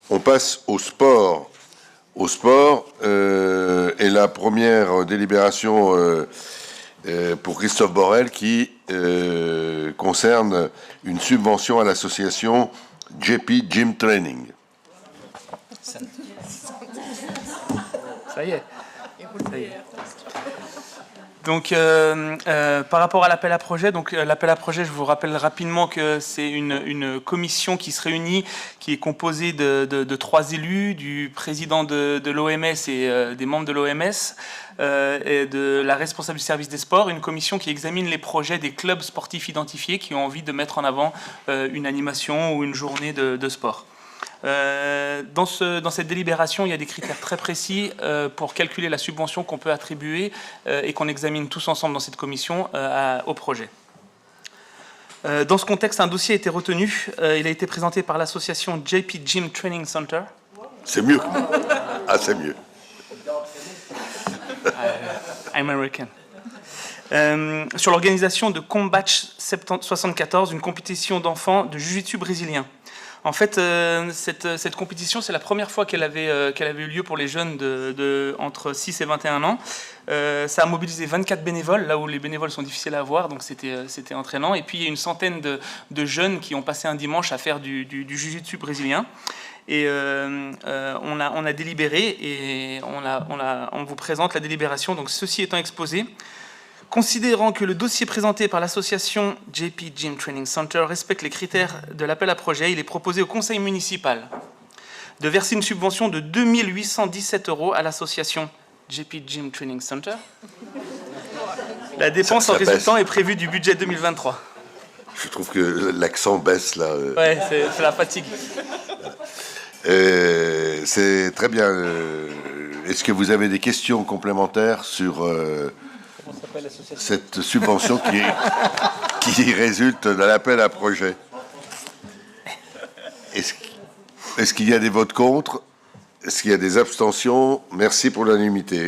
On passe au sport. Au sport, et la première délibération pour Christophe Borel qui concerne une subvention à l'association JP Gym Training. Ça y est. Ça y est. Donc, par rapport à l'appel à projet, l'appel à projet, je vous rappelle rapidement que c'est une commission qui se réunit, qui est composée de 3 élus, du président de l'OMS et des membres de l'OMS, et de la responsable du service des sports, une commission qui examine les projets des clubs sportifs identifiés qui ont envie de mettre en avant une animation ou une journée de sport. Dans cette délibération, il y a des critères très précis pour calculer la subvention qu'on peut attribuer et qu'on examine tous ensemble dans cette commission au projet. Dans ce contexte, un dossier a été retenu. Il a été présenté par l'association JP Gym Training Center. C'est mieux. Ah, c'est mieux. I'm American. Sur l'organisation de Combatch 74, une compétition d'enfants de jiu-jitsu brésilien. En fait, cette compétition, c'est la première fois qu'elle avait eu lieu pour les jeunes entre 6 et 21 ans. Ça a mobilisé 24 bénévoles, là où les bénévoles sont difficiles à avoir, donc c'était entraînant. Et puis, il y a une centaine de jeunes qui ont passé un dimanche à faire du jiu-jitsu brésilien. Et on a délibéré et on vous présente la délibération. Donc, ceci étant exposé, considérant que le dossier présenté par l'association JP Gym Training Center respecte les critères de l'appel à projet, il est proposé au conseil municipal de verser une subvention de 2 817 € à l'association JP Gym Training Center. La dépense en résultant est prévue du budget 2023. Je trouve que l'accent baisse là. Ouais, c'est la fatigue. C'est très bien. Est-ce que vous avez des questions complémentaires sur cette subvention qui résulte de l'appel à projet? Est-ce qu'il y a des votes contre? Est-ce qu'il y a des abstentions? Merci pour l'unanimité.